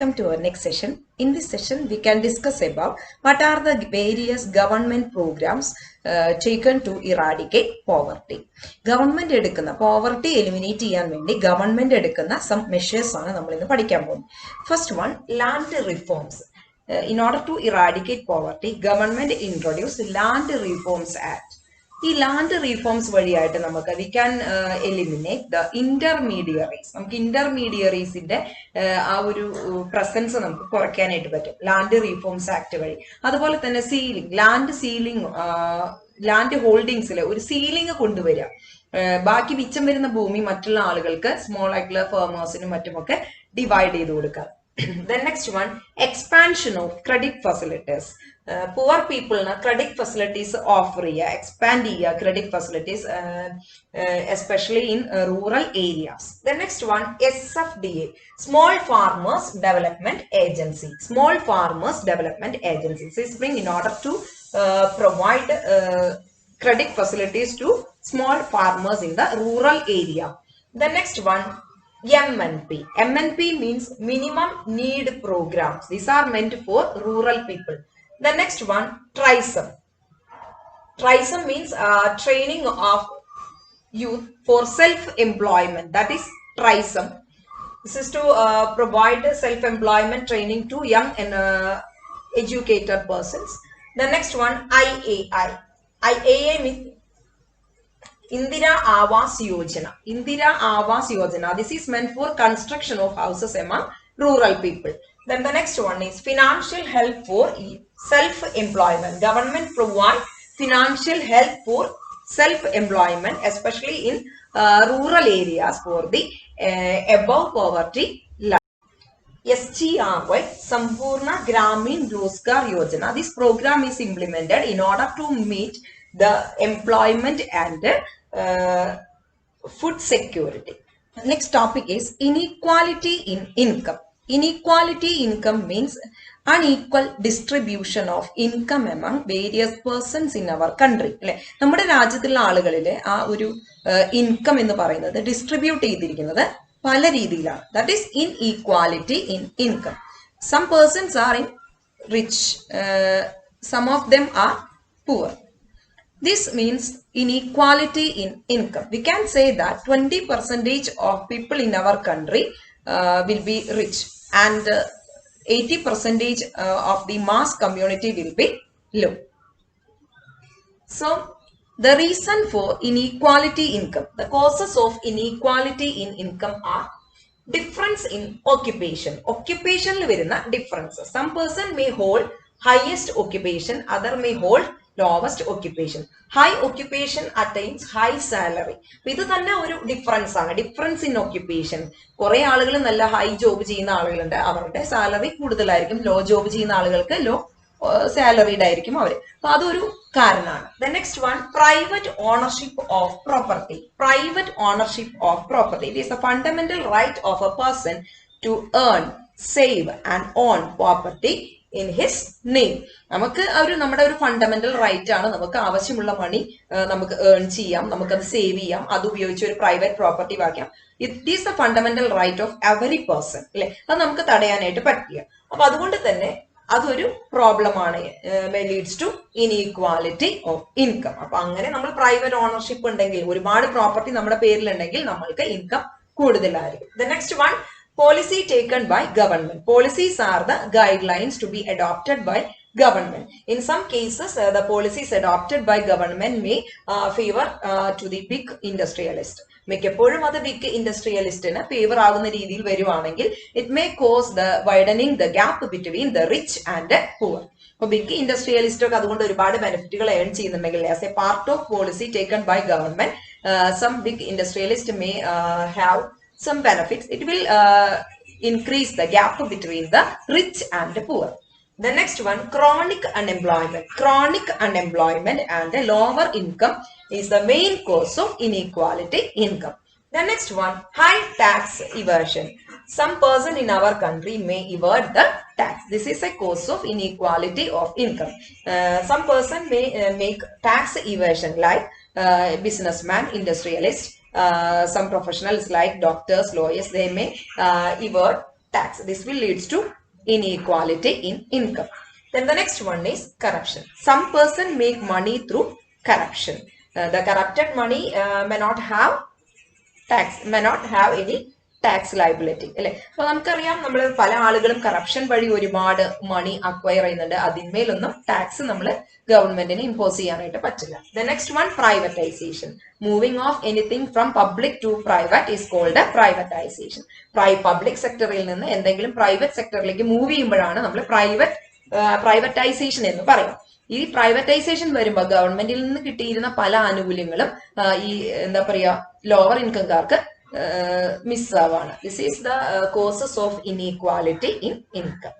Welcome to our next session. In this session, we can discuss about what are the various government programs taken to eradicate poverty. Government എടുക്കുന്ന poverty eliminate ചെയ്യാൻ വേണ്ടി government എടുക്കുന്ന some measures ആണ് നമ്മൾ ഇന്ന് പഠിക്കാൻ പോകുന്നത്. First one, land reforms. In order to eradicate poverty, government introduced Land Reforms Act. ഈ ലാൻഡ് റീഫോംസ് വഴിയായിട്ട് നമുക്ക് we can eliminate the intermediaries. നമുക്ക് ഇന്റർമീഡിയറീസിന്റെ ആ ഒരു പ്രസൻസ് നമുക്ക് കുറയ്ക്കാനായിട്ട് പറ്റും ലാൻഡ് റീഫോംസ് ആക്ട് വഴി. അതുപോലെ തന്നെ ലാൻഡ് ഹോൾഡിങ്സിൽ ഒരു സീലിംഗ് കൊണ്ടുവരിക. ബാക്കി മിച്ചം വരുന്ന ഭൂമി മറ്റുള്ള ആളുകൾക്ക്, സ്മോൾ ആയിട്ടുള്ള ഫാമേഴ്സിനും മറ്റുമൊക്കെ ഡിവൈഡ് ചെയ്ത് കൊടുക്കുക. The next one, expansion of credit facilities. Poor people na credit facilities offer expand credit facilities especially in rural areas. The next one, SFDA, Small Farmers Development Agency. Small Farmers Development Agency. This is bring in order to provide credit facilities to small farmers in the rural area. The next one, MNP. MNP means minimum need programs. These are meant for rural people. The next one, TRISM. TRISM means training of youth for self-employment. That is TRISM. This is to provide self-employment training to young and educated persons. The next one, IAI. IAI means Indira Awas Yojana. Indira Awas Yojana. This is meant for construction of houses among rural people. Then the next one is financial help for self-employment. Government provide financial help for self-employment, especially in rural areas for the above poverty line. SGRY, Sampurna Gramin Rozgar Yojana. This program is implemented in order to meet the employment and food security. Next topic is inequality in income. Inequality income means unequal distribution of income among various persons in our country. അല്ലെ, നമ്മുടെ രാജ്യത്തുള്ള ആളുകളിലെ ആ ഒരു income എന്ന് പറയുന്നത് distribute ചെയ്തിരിക്കുന്നത് പല രീതിയിലാണ്. That is inequality in income. Some persons are in rich, some of them are poor. This means inequality in income. We can say that 20% of people in our country will be rich and 80% of the mass community will be low. So, the reason for inequality income, the causes of inequality in income are difference in occupation. Occupation varuna differences. Some person may hold highest occupation, other may hold lowest occupation. High occupation attains high salary. ഇത് തന്നെ ഒരു difference ആണ്. Difference in occupation. കുറെ ആളുകൾ നല്ല high job ചെയ്യുന്ന ആളുകളുണ്ട്, അവരുടെ സാലറി കൂടുതലായിരിക്കും. ലോ ജോബ് ചെയ്യുന്ന ആളുകൾക്ക് ലോ സാലറീഡ് ആയിരിക്കും അവർ. അപ്പൊ അതൊരു കാരണമാണ്. The next one, private ownership of property. Private ownership of property. It is a fundamental right of a person to earn, save and own property in his name. നമുക്ക് നമ്മുടെ ഒരു fundamental right ആണ്. നമുക്ക് ആവശ്യമുള്ള മണി നമുക്ക് ഏൺ ചെയ്യാം, നമുക്കത് save ചെയ്യാം, അത് ഉപയോഗിച്ച് ഒരു പ്രൈവറ്റ് പ്രോപ്പർട്ടി വാങ്ങിക്കാം. It is the fundamental right of every person. അല്ലെ, അത് നമുക്ക് തടയാനായിട്ട് പറ്റില്ല. അപ്പൊ അതുകൊണ്ട് തന്നെ അതൊരു പ്രോബ്ലം ആണ്, leads to inequality of income. അപ്പൊ അങ്ങനെ നമ്മൾ പ്രൈവറ്റ് ഓണർഷിപ്പ് ഉണ്ടെങ്കിൽ, ഒരുപാട് പ്രോപ്പർട്ടി നമ്മുടെ പേരിലുണ്ടെങ്കിൽ നമ്മൾക്ക് ഇൻകം കൂടുതലായിരിക്കും. The next one, policy taken by government. Policies are the guidelines to be adopted by government. In some cases, the policies adopted by government may favor to the big industrialist. മിക്കപ്പോഴും അത് big ഇൻഡസ്ട്രിയലിസ്റ്റിന് favour ആകുന്ന രീതിയിൽ വരുവാണെങ്കിൽ it may cause the widening the gap between the rich and poor. അപ്പൊ big industrialist ഒക്കെ അതുകൊണ്ട് ഒരുപാട് ബെനിഫിറ്റുകൾ ഏൺ ചെയ്യുന്നുണ്ടെങ്കിൽ as a part of policy taken by government, some big industrialist may have some benefits. It will increase the gap between the rich and the poor. The next one, chronic unemployment. Chronic unemployment and a lower income is the main cause of inequality income. The next one, high tax evasion. Some person in our country may evade the tax. This is a cause of inequality of income. Some person may make tax evasion like businessman, industrialist, some professionals like doctors, lawyers, they may evade tax. This will leads to inequality in income. Then the next one is corruption. Some person make money through corruption. The corrupted money may not have any tax liability അല്ലെ. അപ്പൊ നമുക്കറിയാം നമ്മൾ പല ആളുകളും corruption വഴി ഒരുപാട് മണി acquire ചെയ്യുന്നുണ്ട്. അതിന്മേലൊന്നും tax നമ്മൾ ഗവൺമെന്റിന് ഇമ്പോസ് ചെയ്യാനായിട്ട് പറ്റില്ല. The next one privatisation. Moving of anything from public to private is called privatisation. Public സെക്ടറിൽ നിന്ന് എന്തെങ്കിലും പ്രൈവറ്റ് സെക്ടറിലേക്ക് മൂവ് ചെയ്യുമ്പോഴാണ് നമ്മൾ പ്രൈവറ്റൈസേഷൻ എന്ന് പറയും. ഈ പ്രൈവറ്റൈസേഷൻ വരുമ്പോൾ ഗവൺമെന്റിൽ നിന്ന് കിട്ടിയിരുന്ന പല ആനുകൂല്യങ്ങളും ഈ എന്താ പറയാ ലോവർ ഇൻകംകാർക്ക് മിസ്സാവാണ്. This is the causes of inequality in income.